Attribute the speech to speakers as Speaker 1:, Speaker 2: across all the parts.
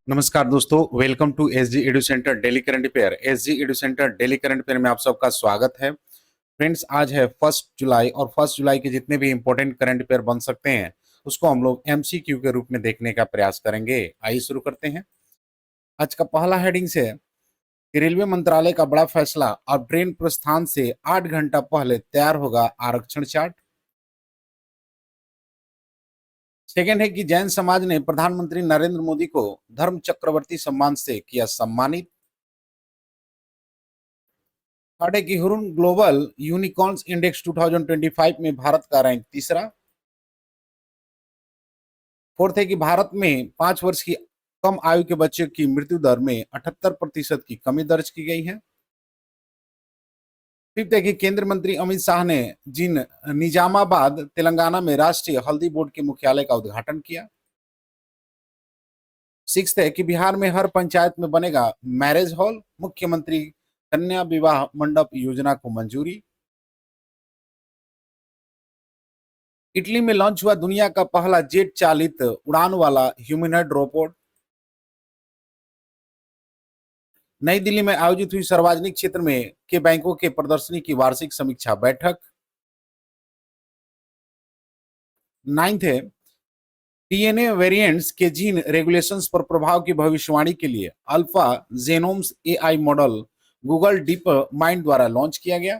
Speaker 1: नमस्कार दोस्तों, welcome to SG edu centre daily current affair. SG edu centre daily current affair में आप सबका स्वागत है। फ्रेंड्स, आज है 1 जुलाई और 1 जुलाई के जितने भी इंपॉर्टेंट करंट अफेयर बन सकते हैं उसको हम लोग एमसीक्यू के रूप में देखने का प्रयास करेंगे। आइए शुरू करते हैं। आज का पहला हेडिंग है कि रेलवे मंत्रालय का बड़ा फैसला, अब ट्रेन प्रस्थान से 8 घंटा पहले तैयार होगा आरक्षण चार्ट। सेकेंड है कि जैन समाज ने प्रधानमंत्री नरेंद्र मोदी को धर्म चक्रवर्ती सम्मान से किया सम्मानित। थर्ड है कि हुरुन ग्लोबल यूनिकॉर्न्स इंडेक्स 2025 में भारत का रैंक तीसरा। फोर्थ है कि भारत में 5 वर्ष की कम आयु के बच्चों की मृत्यु दर में 78% की कमी दर्ज की गई है। फिफ्थ है कि केंद्रीय मंत्री अमित शाह ने जिन निजामाबाद तेलंगाना में राष्ट्रीय हल्दी बोर्ड के मुख्यालय का उद्घाटन किया। सिक्स्थ है कि बिहार में हर पंचायत में बनेगा मैरिज हॉल, मुख्यमंत्री कन्या विवाह मंडप योजना को मंजूरी। इटली में लॉन्च हुआ दुनिया का पहला जेट चालित उड़ान वाला ह्यूमनॉइड रोबोट। नई दिल्ली में आयोजित हुई सार्वजनिक क्षेत्र में के बैंकों के प्रदर्शनी की वार्षिक समीक्षा बैठक। नाइन्थ है डीएनए वेरिएंट्स के जीन रेगुलेशंस पर प्रभाव की भविष्यवाणी के लिए alpha genomes AI model Google DeepMind द्वारा लॉन्च किया गया।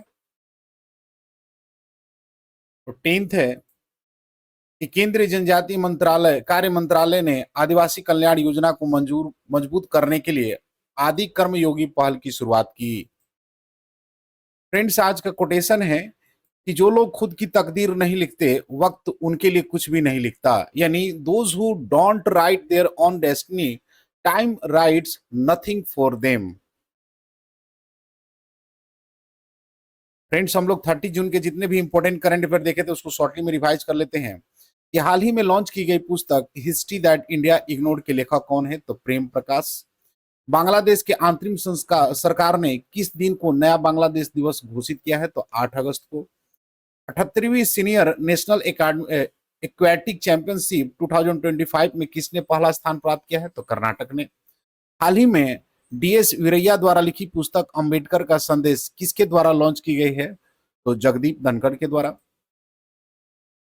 Speaker 1: तो टेंथ है कि केंद्रीय जनजातीय मंत्रालय कार्य मंत्रालय ने आदिवासी कल्याण योजना को मजबूत करने के लिए आदि कर्मयोगी पहल की शुरुआत की। फ्रेंड्स, आज का कोटेशन है कि जो लोग खुद की तकदीर नहीं लिखते, वक्त उनके लिए कुछ भी नहीं लिखता। यानी those who don't write their own destiny, time rights nothing for them. Friends, हम लोग 30 जून के जितने भी इंपॉर्टेंट करंट अफेयर देखे थे उसको शॉर्टली में रिवाइज कर लेते हैं। कि हाल ही में लॉन्च की गई पुस्तक हिस्ट्री दैट इंडिया इग्नोर्ड के लेखक कौन है? तो प्रेम प्रकाश। बांग्लादेश के अंतरिम संस्कार सरकार ने किस दिन को नया बांग्लादेश दिवस घोषित किया है? तो 8 अगस्त को। 78वीं सीनियर नेशनल एक्वेटिक चैंपियनशिप 2025 में किसने पहला स्थान प्राप्त किया है? तो कर्नाटक ने। हाल ही में डीएस वीरैया द्वारा लिखी पुस्तक अंबेडकर का संदेश किसके द्वारा लॉन्च की गई है? तो जगदीप धनखड़ के द्वारा।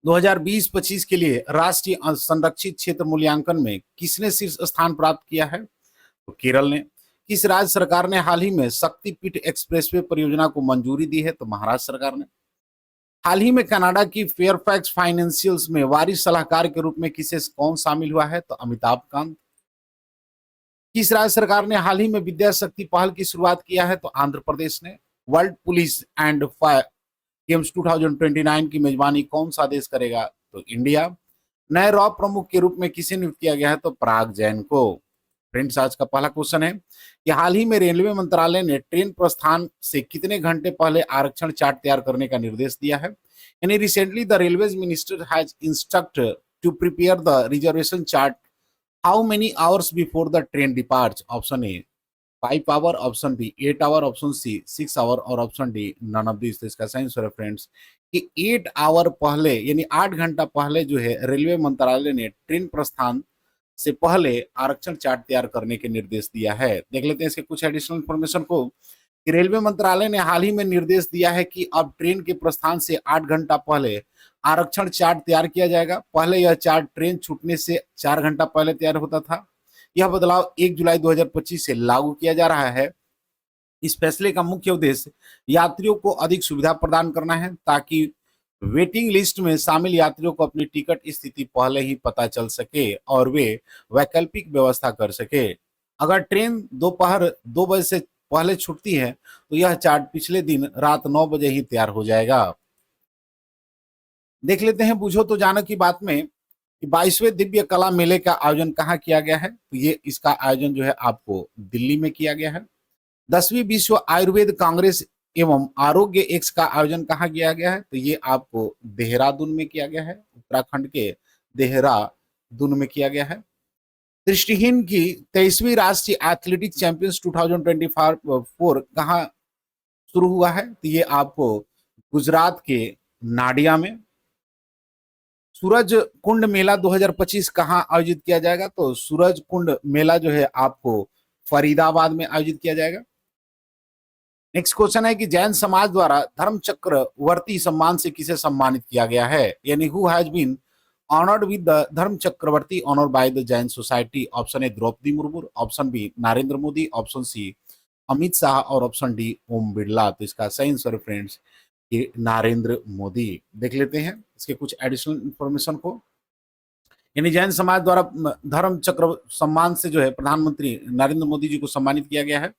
Speaker 1: 2020-25 के लिए राष्ट्रीय संरक्षित क्षेत्र मूल्यांकन में किसने शीर्ष स्थान प्राप्त किया है? तो केरल ने। किस राज्य सरकार ने हाल ही में शक्तिपीठ एक्सप्रेसवे परियोजना को मंजूरी दी है? तो महाराष्ट्र सरकार ने। हाल ही में कनाडा की फेयरफैक्स फाइनेंशियल्स में वारिस सलाहकार के रूप में किसे कौन शामिल हुआ है? तो अमिताभ कांत। किस राज्य सरकार ने हाल ही में विद्या शक्ति पहल की शुरुआत किया है? तो आंध्र प्रदेश ने। World police and fire games 2029 की मेजबानी कौन सा देश करेगा? तो इंडिया। नए रॉ प्रमुख के रूप में किसे नियुक्त किया गया है? तो पराग जैन को। फ्रेंड्स, आज का पहला क्वेश्चन है कि हाल ही में रेलवे मंत्रालय ने ट्रेन प्रस्थान से कितने घंटे पहले आरक्षण चार्ट तैयार करने का निर्देश दिया है? यानी recently the railways minister has instructed to prepare the reservation chart how many hours before the train departs? Option A 5 hour, option B 8 hour, option C 6 hour और option D none of this. इसका सही answer है friends कि 8 our पहले यानी 8 घंटा पहले जो है रेलवे मंत्रालय ने ट्रेन प्रस्थान से पहले आरक्षण चार्ट तैयार करने के निर्देश दिया है। देख लेते हैं इसके कुछ एडिशनल इन्फॉर्मेशन को। कि रेलवे मंत्रालय ने हाल ही में निर्देश दिया है कि अब ट्रेन के प्रस्थान से 8 घंटा पहले आरक्षण चार्ट तैयार किया जाएगा। पहले यह चार्ट ट्रेन छूटने से 4 घंटा पहले तैयार होता था। यह बदलाव 1 जुलाई 2025 से लागू किया जा रहा है। इस फैसले का मुख्य उद्देश्य यात्रियों को अधिक सुविधा प्रदान करना है ताकि वेटिंग लिस्ट में शामिल यात्रियों को अपनी टिकट स्थिति पहले ही पता चल सके और वे वैकल्पिक व्यवस्था कर सके। अगर ट्रेन दोपहर 2 बजे से पहले छूटती है तो यह चार्ट पिछले दिन रात 9 बजे ही तैयार हो जाएगा। देख लेते हैं बूझो तो जानो की बात में कि 22वें दिव्य कला मेले का आयोजन कहाँ किया गया है? तो ये इसका आयोजन जो है आपको दिल्ली में किया गया है। 10वीं विश्व आयुर्वेद कांग्रेस एवं आरोग्य एक्स का आयोजन कहाँ किया गया है? तो ये आपको देहरादून में किया गया है। उत्तराखंड के देहरादून में किया गया है। दृष्टिहीन की 23वीं राष्ट्रीय एथलेटिक्स चैंपियंस 2024 कहाँ शुरू हुआ है? तो ये आपको गुजरात के नाडिया में। सूरज कुंड मेला 2025 कहाँ आयोजित किया जाएगा? तो सूरज कुंड मेला जो है आपको फरीदाबाद में आयोजित किया जाएगा। नेक्स्ट क्वेश्चन है कि जैन समाज द्वारा धर्म चक्रवर्ती सम्मान से किसे सम्मानित किया गया है? यानी who has been honoured with the Dharma Chakravarti honour by the Jain society? Option A Droupadi Murmu, option B Narendra Modi, option C Amit Shah और ऑप्शन डी ओम बिरला। तो इसका सही आंसर फ्रेंड्स ये नरेंद्र मोदी। देख लेते हैं इसके कुछ एडिशनल इंफॉर्मेशन को। यानी जैन समाज द्वारा धर्म चक्र सम्मान से जो है प्रधानमंत्री नरेंद्र मोदी जी को सम्मानित किया गया है।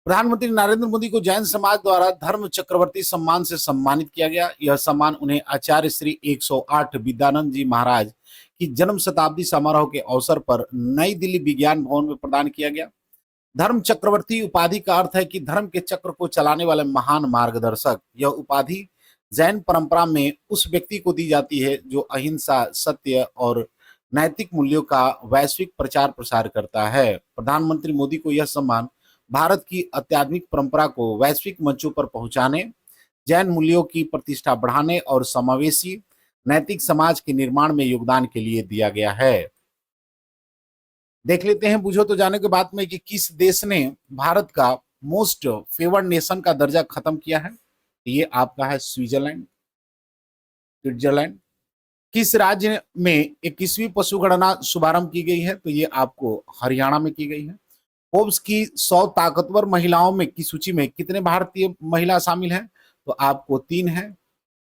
Speaker 1: प्रधानमंत्री नरेंद्र मोदी को जैन समाज द्वारा धर्म चक्रवर्ती सम्मान से सम्मानित किया गया। यह सम्मान उन्हें आचार्य श्री 108 विद्यानंद जी महाराज की जन्म शताब्दी समारोह के अवसर पर नई दिल्ली विज्ञान भवन में प्रदान किया गया। धर्म चक्रवर्ती उपाधि का अर्थ है कि धर्म के चक्र को चलाने वाले महान मार्गदर्शक। यह उपाधि जैन परंपरा में उस व्यक्ति को दी जाती है जो अहिंसा, सत्य और नैतिक मूल्यों का वैश्विक प्रचार प्रसार करता है। प्रधानमंत्री मोदी को यह सम्मान भारत की आध्यात्मिक परंपरा को वैश्विक मंचों पर पहुंचाने, जैन मूल्यों की प्रतिष्ठा बढ़ाने और समावेशी नैतिक समाज के निर्माण में योगदान के लिए दिया गया है। देख लेते हैं बुझो तो जाने के बाद में कि किस देश ने भारत का मोस्ट फेवर्ड नेशन का दर्जा खत्म किया है? ये आपका है स्विट्जरलैंड। स्विट्जरलैंड। किस राज्य में 21वीं पशुगणना शुभारंभ की गई है? तो ये आपको हरियाणा में की गई है। फोर्ब्स की 100 ताकतवर महिलाओं में की सूची में कितने भारतीय महिला शामिल हैं? तो आपको 3 है।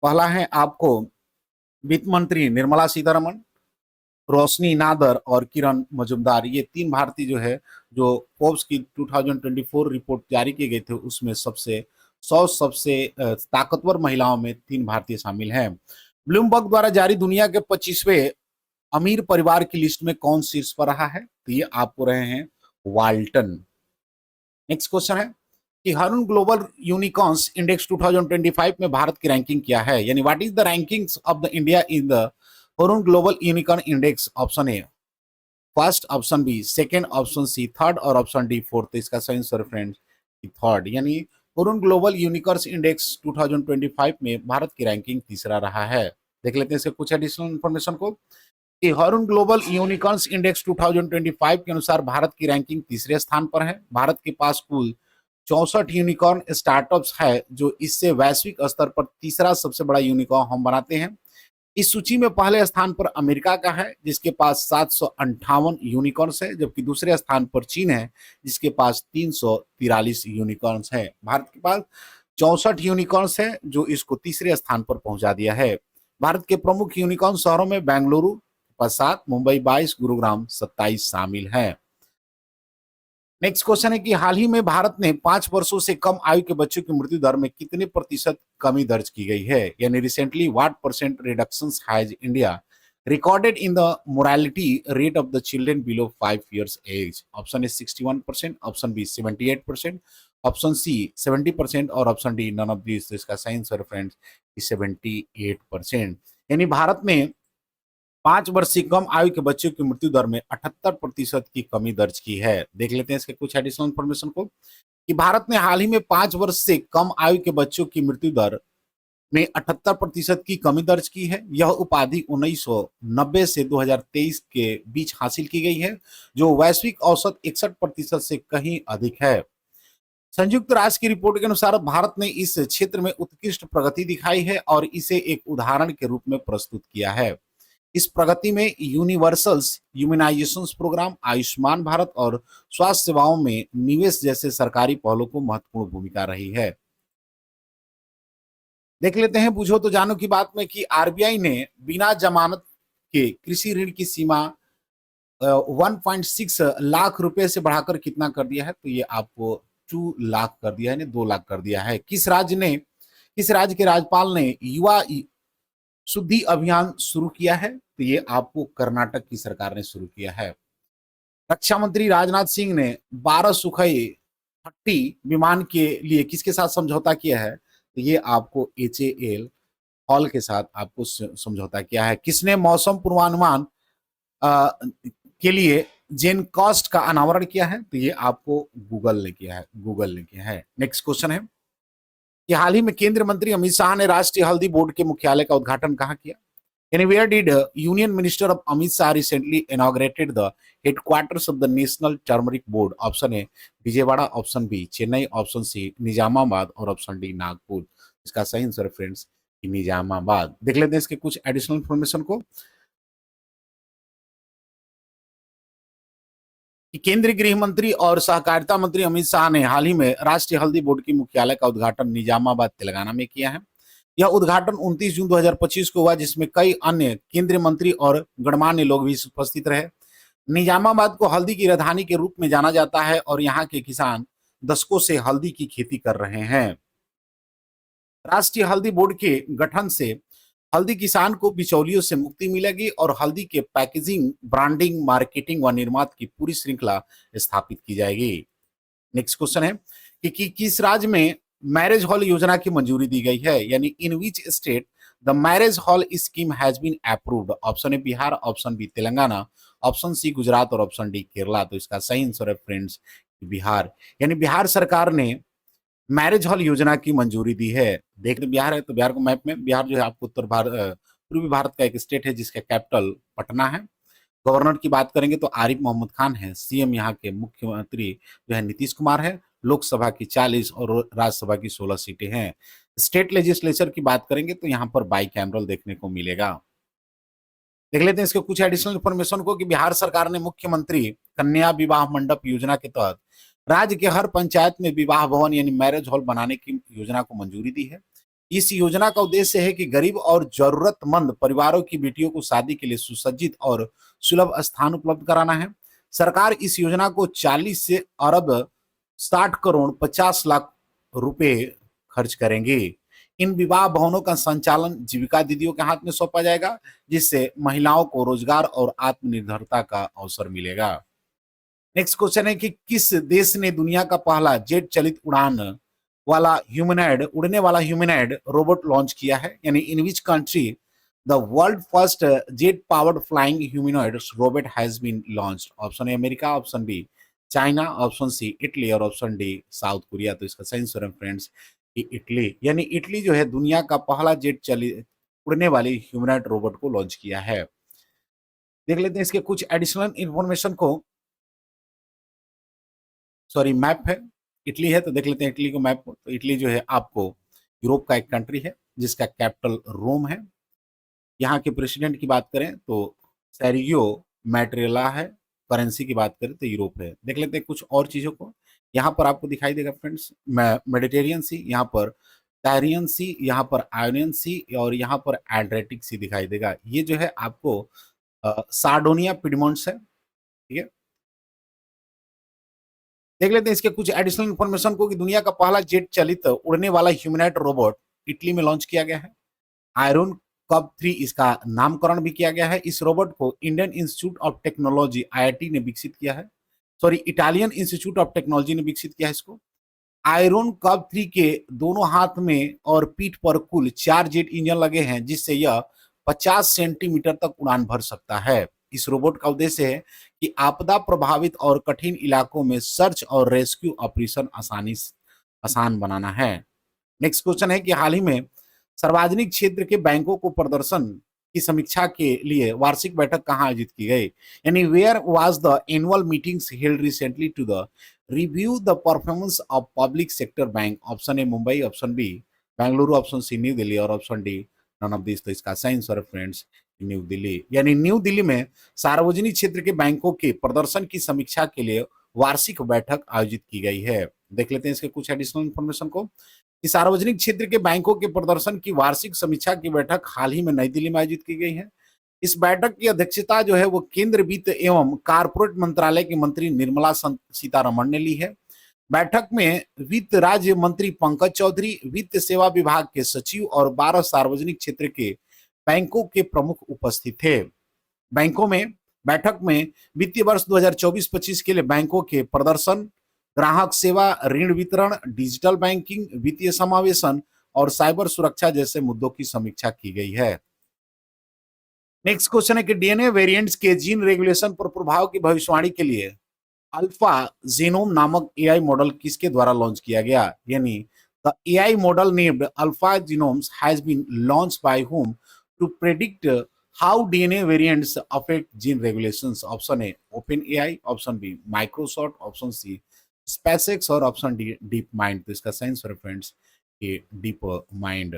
Speaker 1: पहला है आपको वित्त मंत्री निर्मला सीतारमण, रोशनी नादर और किरण मजुमदार। ये 3 भारतीय जो है जो फोर्ब्स की 2024 रिपोर्ट जारी किए गए थे उसमें सबसे 100 सबसे ताकतवर महिलाओं में 3 भारतीय शामिल हैं। ब्लूमबर्ग द्वारा जारी दुनिया के 25वें अमीर परिवार की लिस्ट में कौन शीर्ष पर रहा है? तो ये आपको रहे हैं वाल्टन। नेक्स्ट क्वेश्चन है कि हरून ग्लोबल यूनिकॉर्न्स इंडेक्स 2025 में भारत की रैंकिंग क्या है? यानी what is the rankings of the India in the Hurun global unicorn index? Option A first, option B second, option C third और ऑप्शन डी फोर्थ। तो इसका सही आंसर फ्रेंड्स थर्ड, यानी हरून ग्लोबल यूनिकॉर्न्स इंडेक्स 2025 में भारत की ranking तीसरा रहा है। देख लेते हैं इसके कुछ एडिशनल इंफॉर्मेशन को कि हरून ग्लोबल यूनिकॉर्न्स इंडेक्स 2025 के अनुसार भारत की रैंकिंग तीसरे स्थान पर है। भारत के पास कुल 64 यूनिकॉर्न स्टार्टअप्स है जो इससे वैश्विक स्तर पर तीसरा सबसे बड़ा यूनिकॉर्न हम बनाते हैं। इस सूची में पहले स्थान पर अमेरिका का है जिसके पास 758 यूनिकॉर्न्स है, जबकि दूसरे स्थान पर चीन है जिसके पास 343 यूनिकॉर्न्स है। भारत के पास 64 यूनिकॉर्न्स है जो इसको तीसरे स्थान पर पहुंचा दिया है। भारत के प्रमुख यूनिकॉर्न शहरों में बेंगलुरु 7, मुंबई 22, गुरुग्राम 27 शामिल है। नेक्स्ट क्वेश्चन है कि हाल ही में भारत ने 5 वर्षों से कम आयु के बच्चों की मृत्यु दर में कितने प्रतिशत कमी दर्ज की गई है? यानी recently what percent reductions has India recorded in the mortality rate of the children below 5 years age? Option A 61%, option B 78%, option C 70% और option D none of this. इसका सही आंसर फ्रेंड्स 78%। यानी भारत में 5 वर्ष से कम आयु के बच्चों की मृत्यु दर में 78% की कमी दर्ज की है। देख लेते हैं इसके कुछ एडिशनल इंफॉर्मेशन को कि भारत ने हाल ही में 5 वर्ष से कम आयु के बच्चों की मृत्यु दर में 78% की कमी दर्ज की है। यह उपाधि 1990 से 2023 के बीच हासिल की गई है जो वैश्विक औसत 61% से कहीं अधिक है। संयुक्त राष्ट्र की रिपोर्ट के अनुसार भारत ने इस क्षेत्र में उत्कृष्ट प्रगति दिखाई है और इसे एक उदाहरण के रूप में प्रस्तुत किया है। इस प्रगति में universals immunisation programme, Ayushman Bharat और स्वास्थ्य सेवाओं में निवेश जैसे सरकारी पहलों को महत्वपूर्ण भूमिका रही है। देख लेते हैं बुझो तो जानो की बात में कि आरबीआई ने बिना जमानत के कृषि ऋण की सीमा 1.6 लाख रुपए से बढ़ाकर कितना कर दिया है? तो ये आपको 2 लाख कर दिया है, 2 लाख कर दिया है। किस राज्य के राज्यपाल ने युवा शुद्धि अभियान शुरू किया है? तो ये आपको कर्नाटक की सरकार ने शुरू किया है। रक्षा मंत्री राजनाथ सिंह ने 12 सुखोई 30 विमान के लिए किसके साथ समझौता किया है? तो ये आपको HAL हॉल के साथ आपको समझौता किया है। किसने मौसम पूर्वानुमान के लिए जेनकास्ट का अनावरण किया है? तो ये आपको गूगल ने किया है। नेक्स्ट क्वेश्चन है कि हाल ही में केंद्रीय मंत्री अमित शाह ने राष्ट्रीय हल्दी बोर्ड के मुख्यालय का उद्घाटन कहाँ किया? यानी where did Union Minister of Amit Shah recently inaugurated the headquarters of the National Turmeric Board? Option A Vijayawada, option B Chennai, option C Nizamabad और ऑप्शन डी नागपुर। इसका सही आंसर है फ्रेंड्स निजामाबाद। देख लेते हैं इसके कुछ एडिशनल इंफॉर्मेशन को कि केंद्रीय गृह मंत्री और सहकारिता मंत्री अमित शाह ने हाल ही में राष्ट्रीय हल्दी बोर्ड की मुख्यालय का उद्घाटन निजामाबाद तेलंगाना में किया है। यह उद्घाटन 29 जून 2025 को हुआ, जिसमें कई अन्य केंद्रीय मंत्री और गणमान्य लोग भी उपस्थित रहे। निजामाबाद को हल्दी की राजधानी के रूप में जाना जाता है और यहाँ के किसान दशकों से हल्दी की खेती कर रहे हैं। राष्ट्रीय हल्दी बोर्ड के गठन से हल्दी किसान को बिचौलियों से मुक्ति मिलेगी और हल्दी के पैकेजिंग, ब्रांडिंग, मार्केटिंग व निर्मात की पूरी श्रृंखला स्थापित की जाएगी। नेक्स्ट क्वेश्चन है कि किस राज्य में मैरिज हॉल योजना की मंजूरी दी गई है, यानी in which state the marriage hall scheme has been approved. Option A Bihar, option B Telangana, option C Gujarat और ऑप्शन डी केरला। तो इसका सही आंसर है फ्रेंड्स बिहार, यानी बिहार सरकार ने मैरिज हॉल योजना की मंजूरी दी है। देख बिहार है तो बिहार को मैप में, बिहार जो है आपको उत्तर भारत पूर्वी भारत का एक स्टेट है जिसका कैपिटल पटना है। गवर्नर की बात करेंगे तो आरिफ मोहम्मद खान है। सीएम यहाँ के मुख्यमंत्री जो है नीतीश कुमार है। लोकसभा की 40 और राज्यसभा की 16 सीटें हैं। स्टेट लेजिस्लेचर की बात करेंगे तो यहाँ पर बाई कैमरल देखने को मिलेगा। देख लेते हैं इसके कुछ एडिशनल इंफॉर्मेशन को कि बिहार सरकार ने मुख्यमंत्री कन्या विवाह मंडप योजना के तहत राज्य के हर पंचायत में विवाह भवन यानी मैरिज हॉल बनाने की योजना को मंजूरी दी है। इस योजना का उद्देश्य है कि गरीब और जरूरतमंद परिवारों की बेटियों को शादी के लिए सुसज्जित और सुलभ स्थान उपलब्ध कराना है। सरकार इस योजना को 40 से अरब 60 करोड़ 50 लाख रुपए खर्च करेंगे। इन विवाह भवनों का संचालन जीविका दीदियों के हाथ में सौंपा जाएगा, जिससे महिलाओं को रोजगार और आत्मनिर्भरता का अवसर मिलेगा। नेक्स्ट क्वेश्चन है कि किस देश ने दुनिया का पहला जेट चलित उड़ने वाला ह्यूमनॉइड रोबोट लॉन्च किया है, यानी in which country the world first jet powered flying humanoid robot has been launched. Option A America, option B China, option C Italy और ऑप्शन डी साउथ कोरिया। तो इसका सही आंसर है friends कि Italy, यानी इटली जो है दुनिया का पहला जेट चलित उड़ने वाली ह्यूमनॉइड रोबोट को लॉन्च किया है। देख लेते हैं इसके कुछ एडिशनल इंफॉर्मेशन को। सॉरी मैप है, इटली है तो देख लेते हैं इटली को मैप को। तो इटली जो है आपको यूरोप का एक कंट्री है जिसका कैपिटल रोम है। यहाँ के प्रेसिडेंट की बात करें तो सेरियो मैट्रेला है। करेंसी की बात करें तो यूरोप है। देख लेते हैं कुछ और चीजों को। यहाँ पर आपको दिखाई देगा फ्रेंड्स मेडिटेरियन सी, यहाँ पर टायरियन सी, यहाँ पर आयोनियन सी और यहाँ पर एड्रेटिक सी दिखाई देगा। ये जो है आपको सार्डोनिया पिडमोन्ट्स है। ठीक है, देख लेते हैं इसके कुछ एडिशनल इंफॉर्मेशन को कि दुनिया का पहला जेट चलित उड़ने वाला ह्यूमनॉइड रोबोट इटली में लॉन्च किया गया है। आयरन कब 3 इसका नामकरण भी किया गया है। इस रोबोट को Indian institute of technology IIT ने विकसित किया है। Sorry, Italian institute of technology ने विकसित किया है इसको। आयरन कब 3 के दोनों हाथ में और पीठ पर कुल 4 जेट इंजन लगे हैं, जिससे यह 50 सेंटीमीटर तक उड़ान भर सकता है। इस रोबोट का उद्देश्य है कि आपदा प्रभावित और कठिन इलाकों में सर्च और रेस्क्यू ऑपरेशन आसान बनाना है। नेक्स्ट क्वेश्चन है कि हाल ही में सार्वजनिक क्षेत्र के बैंकों को प्रदर्शन की समीक्षा के लिए वार्षिक बैठक कहाँ आयोजित की गई, यानी where was the annual meetings held recently to the review the performance of public sector bank. Option A Mumbai, option B Bengaluru, option C New Delhi और option D none of this. तो इसका सही आंसर है फ्रेंड्स न्यू दिल्ली, यानी new Delhi में सार्वजनिक क्षेत्र के बैंकों के प्रदर्शन की समीक्षा के लिए वार्षिक बैठक आयोजित की गई है। देख लेते हैं इसके कुछ एडिशनल इंफॉर्मेशन को कि सार्वजनिक क्षेत्र के बैंकों के प्रदर्शन की वार्षिक समीक्षा की बैठक हाल ही में नई दिल्ली में आयोजित की गई है। इस बैठक की अध्यक्षता जो है वो केंद्र वित्त एवं कारपोरेट मंत्रालय की मंत्री निर्मला सीतारमण ने ली है। बैठक में वित्त राज्य मंत्री पंकज चौधरी, वित्त सेवा विभाग के सचिव और 12 सार्वजनिक क्षेत्र के बैंकों के प्रमुख उपस्थित थे। बैठक में वित्तीय वर्ष 2024-25 के लिए बैंकों के प्रदर्शन, ग्राहक सेवा, ऋण वितरण, डिजिटल बैंकिंग, वित्तीय समावेशन और साइबर सुरक्षा जैसे मुद्दों की समीक्षा की गई है। नेक्स्ट क्वेश्चन है कि डीएनए वेरिएंट्स के जीन रेगुलेशन पर प्रभाव की भविष्यवाणी के लिए अल्फा जीनोम नामक एआई मॉडल किसके द्वारा लॉन्च किया गया, यानी the AI model named alpha genomes has been launched by whom to predict how DNA variants affect gene regulations? Option A open AI, option B Microsoft, option C SpaceX और option D deep mind. तो इसका science reference A deep mind,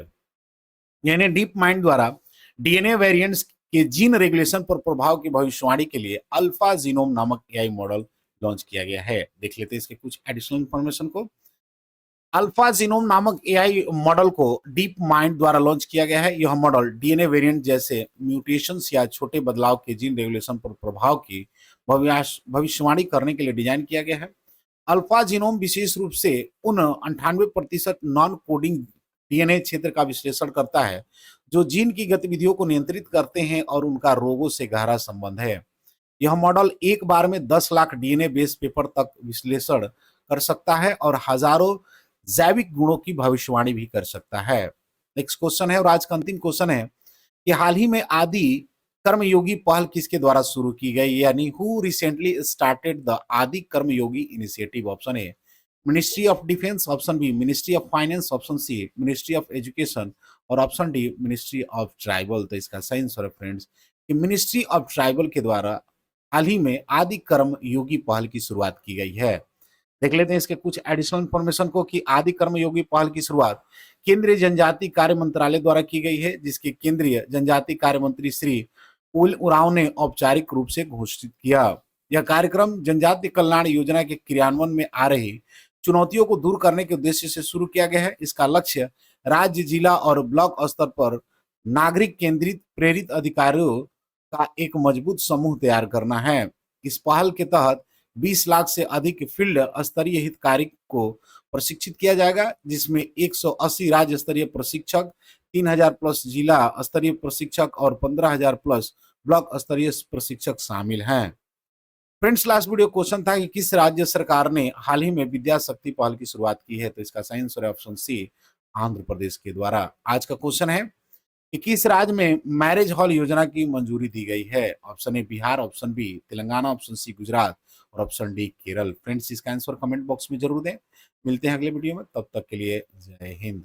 Speaker 1: यानी deep mind द्वारा DNA variants के gene regulation पर प्रभाव की भविष्यवाणी के लिए अल्फा जीनोम नामक एआई मॉडल लॉन्च किया गया है। देख लेते हैं इसके कुछ एडिशनल इंफॉर्मेशन को। अल्फा जीनोम नामक एआई मॉडल को डीप माइंड द्वारा लॉन्च किया गया है। यह मॉडल डीएनए वेरिएंट जैसे म्यूटेशंस या छोटे बदलाव के जीन रेगुलेशन पर प्रभाव की भविष्यवाणी करने के लिए डिजाइन किया गया है। अल्फा जीनोम विशेष रूप से उन 98% नॉन कोडिंग डीएनए क्षेत्र का विश्लेषण करता है जो जीन की गतिविधियों को नियंत्रित करते हैं और उनका रोगों से गहरा संबंध है। यह मॉडल एक बार में 10 लाख डीएनए बेस पेपर तक विश्लेषण कर सकता है और हजारों जैविक गुणों की भविष्यवाणी भी कर सकता है। नेक्स्ट क्वेश्चन है और आज का अंतिम क्वेश्चन है कि हाल ही में आदि कर्मयोगी पहल किसके द्वारा शुरू की गई, यानी who recently started the Adi Karmayogi initiative? Option A ministry of defence, option B ministry of finance, option C ministry of education और option D ministry of tribal. तो इसका सही आंसर है फ्रेंड्स कि मिनिस्ट्री ऑफ ट्राइबल के द्वारा हाल ही में आदि कर्म योगी पहल की शुरुआत की गई है। देख लेते हैं इसके कुछ एडिशनल इंफॉर्मेशन को कि आदि कर्म योगी पहल की शुरुआत केंद्रीय जनजाति कार्य मंत्रालय द्वारा की गई है, जिसके केंद्रीय जनजाति कार्य मंत्री श्री उल उरांव ने औपचारिक रूप से घोषित किया। यह कार्यक्रम जनजाति कल्याण योजना के क्रियान्वयन में आ रही चुनौतियों को दूर करने के उद्देश्य से शुरू किया गया है। इसका लक्ष्य राज्य, जिला और ब्लॉक स्तर पर नागरिक केंद्रित प्रेरित अधिकारियों का एक मजबूत समूह तैयार करना है। इस पहल के तहत 20 लाख से अधिक फील्ड स्तरीय हितकारी को प्रशिक्षित किया जाएगा, जिसमें 180 राज्य स्तरीय प्रशिक्षक, 3000 प्लस जिला स्तरीय प्रशिक्षक और 15,000 प्लस ब्लॉक स्तरीय प्रशिक्षक शामिल हैं। फ्रेंड्स, लास्ट वीडियो क्वेश्चन था कि किस राज्य सरकार ने हाल ही में विद्या शक्ति पहल की शुरुआत की है? तो इसका सही आंसर है ऑप्शन सी आंध्र प्रदेश के द्वारा। आज का क्वेश्चन है कि किस राज्य में मैरिज हॉल योजना की मंजूरी दी गई है? Option A Bihar, option B Telangana, option C Gujarat और ऑप्शन डी केरल। फ्रेंड्स, इसका आंसर कमेंट बॉक्स में जरूर दें। मिलते हैं अगले वीडियो में, तब तक के लिए जय हिंद।